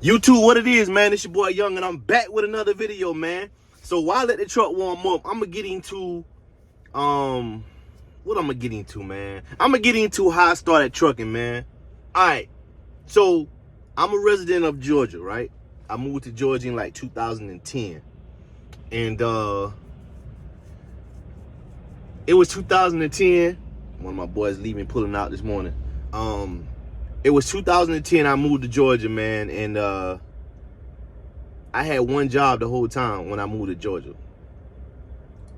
YouTube, what it is, man? It's your boy Young, and I'm back with another video, man. So while I let the truck warm up, I'm gonna get into what I'm gonna get into, man. I'm gonna get into how I started trucking, man. All right, so I'm a resident of Georgia, right? I moved to Georgia in like 2010, and it was 2010. One of my boys leaving, pulling out this morning. It was 2010. I moved to Georgia, man, and I had one job the whole time when I moved to Georgia.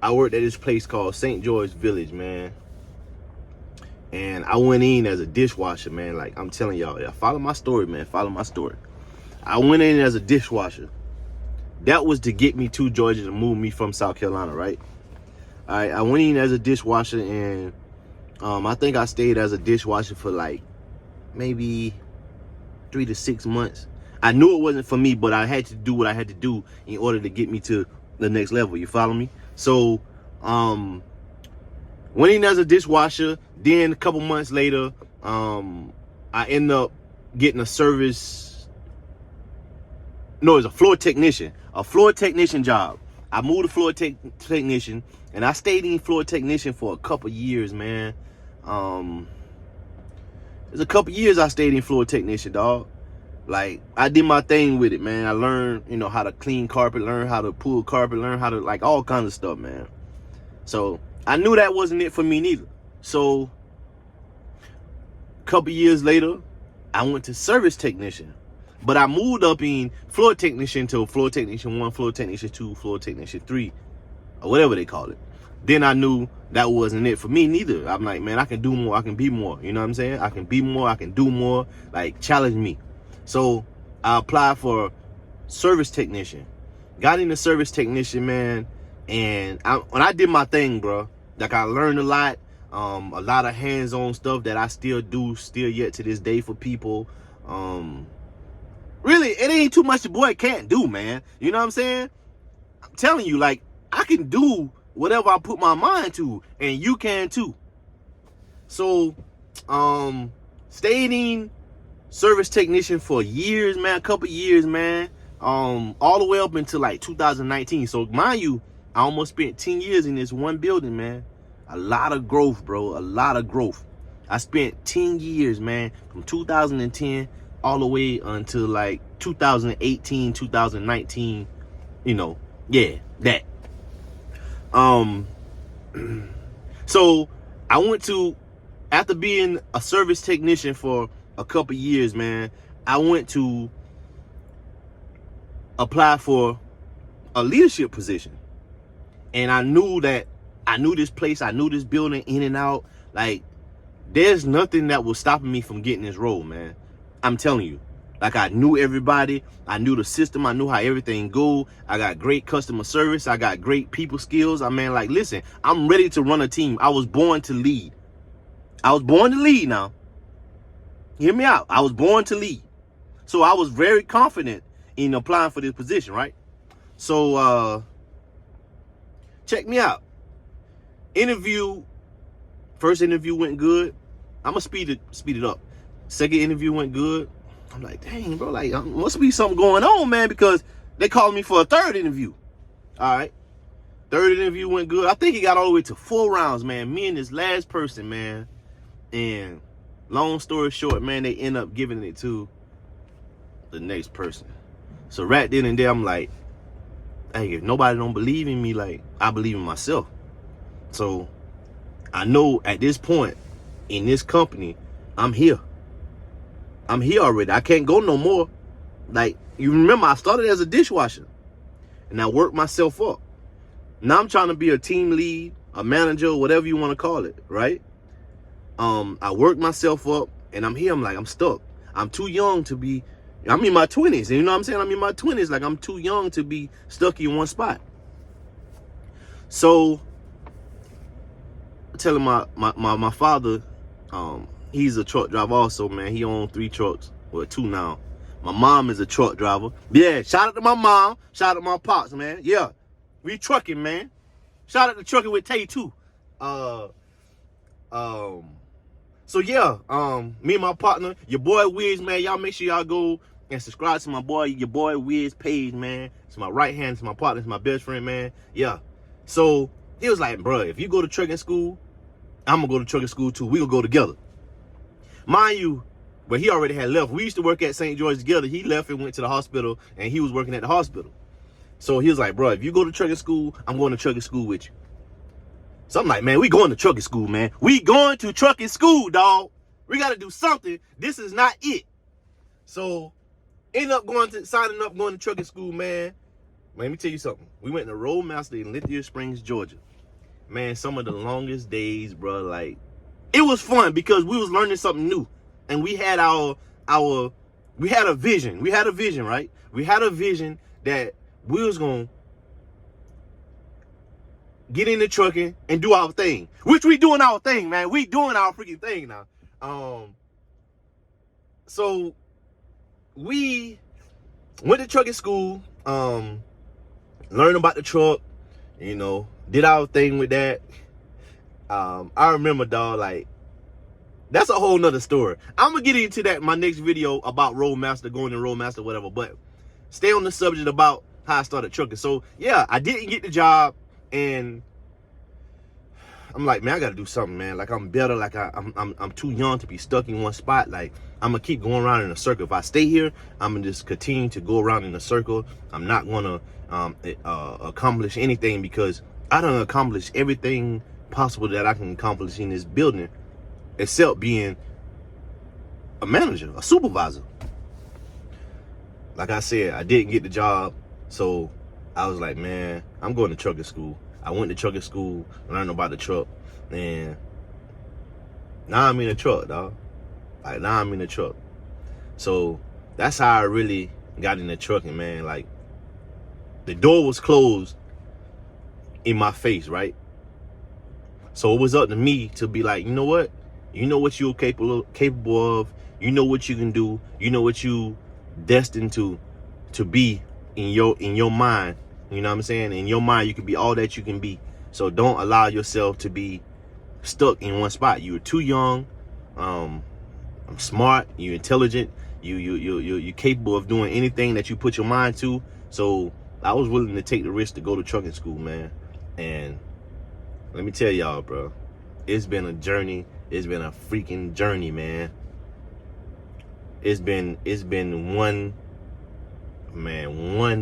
I worked at this place called St. George Village, man, and I went in as a dishwasher, man. Like I'm telling y'all, follow my story, man. Follow my story. I went in as a dishwasher. That was to get me to Georgia, to move me from South Carolina, right? I went in as a dishwasher, and I think I stayed as a dishwasher for like maybe 3 to 6 months. I knew it wasn't for me, but I had to do what I had to do in order to get me to the next level. You follow me? So went in as a dishwasher. Then a couple months later, I ended up getting a service. No, it was a floor technician job. I moved to floor technician, and I stayed in floor technician for a couple years, man. There's a couple years I stayed in floor technician, dog. Like, I did my thing with it, man. I learned, how to clean carpet, learn how to pull carpet, learn how to, like, all kinds of stuff, man. So I knew that wasn't it for me neither. So a couple years later, I went to service technician. But I moved up in floor technician to floor technician 1, floor technician 2, floor technician 3, or whatever they call it. Then I knew that wasn't it for me neither. I'm like, man, I can do more. I can be more. You know what I'm saying? I can be more. I can do more. Like, challenge me. So I applied for service technician. Got into service technician, man. And when I did my thing, bro, like, I learned a lot of hands-on stuff that I still do, still yet to this day for people. Really, it ain't too much the boy can't do, man. You know what I'm saying? I'm telling you, like, I can do whatever I put my mind to, and you can too. So, stayed in service technician for years, man, a couple years, man. All the way up until like 2019. So, mind you, I almost spent 10 years in this one building, man. A lot of growth, bro. A lot of growth. I spent 10 years, man, from 2010 all the way until like 2018, 2019, yeah, that. So I went to, after being a service technician for a couple years, man, I went to apply for a leadership position. And I knew this place, I knew this building in and out. Like, there's nothing that was stopping me from getting this role, man. I'm telling you. Like, I knew everybody. I knew the system. I knew how everything go. I got great customer service. I got great people skills. I mean, like, listen, I'm ready to run a team. I was born to lead. I was born to lead now. Hear me out. I was born to lead. So I was very confident in applying for this position, right? So, check me out. First interview went good. I'm going to speed it up. Second interview went good. I'm like, dang, bro, like, must be something going on, man, because they called me for a third interview. All right. Third interview went good. I think it got all the way to 4 rounds, man. Me and this last person, man. And long story short, man, they end up giving it to the next person. So right then and there, I'm like, hey, if nobody don't believe in me, like, I believe in myself. So I know at this point in this company, I'm here. I'm here already. I can't go no more. Like, you remember, I started as a dishwasher, and I worked myself up. Now I'm trying to be a team lead, a manager, whatever you want to call it, right? I worked myself up, and I'm here. I'm like, I'm stuck. I'm too young to be, I'm in my 20s. And you know what I'm saying? I'm in my 20s. Like, I'm too young to be stuck in one spot. So, telling my father, he's a truck driver also, man. He owns 3 trucks, well, 2 now. My mom is a truck driver. Yeah, shout out to my mom. Shout out to my pops, man. Yeah, we trucking, man. Shout out to trucking with Tay too. So yeah, me and my partner, your boy Wiz, man, y'all make sure y'all go and subscribe to your boy Wiz page, man. It's my right hand, it's my partner, it's my best friend, man. Yeah. So he was like, bro, if you go to trucking school, I'm gonna go to trucking school too. We gonna go together. Mind you, but he already had left. We used to work at St. George together. He left and went to the hospital, and he was working at the hospital. So he was like, bro, if you go to trucking school, I'm going to trucking school with you. So I'm like, man, we going to trucking school, man. We going to trucking school, dog. We got to do something. This is not it. So ended up signing up, going to trucking school, man. Let me tell you something. We went to Roadmaster in Lithia Springs, Georgia. Man, some of the longest days, bro. Like, it was fun because we was learning something new. And we had we had a vision. We had a vision, right? We had a vision that we was going to get into trucking and do our thing. Which we doing our thing, man. We doing our freaking thing now. So we went to trucking school, learned about the truck, you know, did our thing with that. I remember, dog, like, that's a whole nother story. I'm gonna get into that in my next video about Roadmaster, going to Roadmaster, whatever. But stay on the subject about how I started trucking. So yeah, I didn't get the job, and I'm like, man, I gotta do something, man. Like, I'm better. Like, I'm too young to be stuck in one spot. Like, I'm gonna keep going around in a circle. If I stay here, I'm gonna just continue to go around in a circle. I'm not gonna accomplish anything, because I done accomplished everything possible that I can accomplish in this building, except being a manager, a supervisor. Like I said, I didn't get the job, so I was like, man, I'm going to trucking school. I went to trucking school, learned about the truck, and now I'm in a truck, dog. Like, now I'm in a truck. So that's how I really got into trucking, man. Like, the door was closed in my face, right? So it was up to me to be like, you know what? You know what you're capable of. You know what you can do. You know what you destined to be in your mind. You know what I'm saying? In your mind, you can be all that you can be. So don't allow yourself to be stuck in one spot. You're too young. I'm smart. You're intelligent. You're capable of doing anything that you put your mind to. So I was willing to take the risk to go to trucking school, man. And let me tell y'all, bro, it's been a journey. It's been a freaking journey, man. It's been one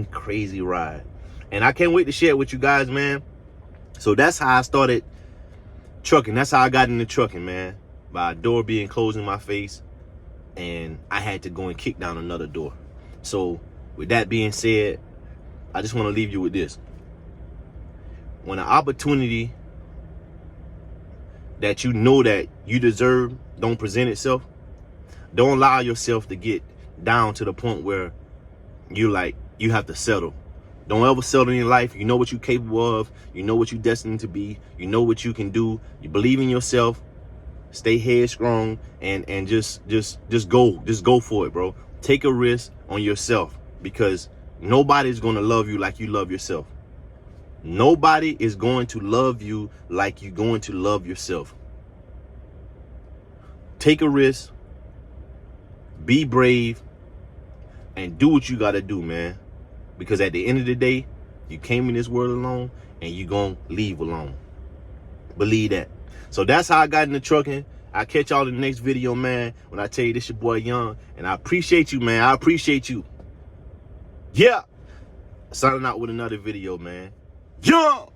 crazy ride. And I can't wait to share it with you guys, man. So that's how I started trucking. That's how I got into trucking, man. By a door being closed in my face, and I had to go and kick down another door. So with that being said, I just want to leave you with this. When an opportunity that you know that you deserve don't present itself, don't allow yourself to get down to the point where you have to settle. Don't ever settle in your life. You know what you're capable of. You know what you're destined to be. You know what you can do. You believe in yourself. Stay headstrong and just go for it, bro. Take a risk on yourself, because nobody's gonna love you like you love yourself. Nobody is going to love you like you're going to love yourself. Take a risk, be brave, and do what you got to do, man. Because at the end of the day, you came in this world alone, and you're going to leave alone. Believe that. So that's how I got into trucking. I'll catch y'all in the next video, man, when I tell you this your boy Young. And I appreciate you, man. I appreciate you. Yeah. Signing out with another video, man. Young.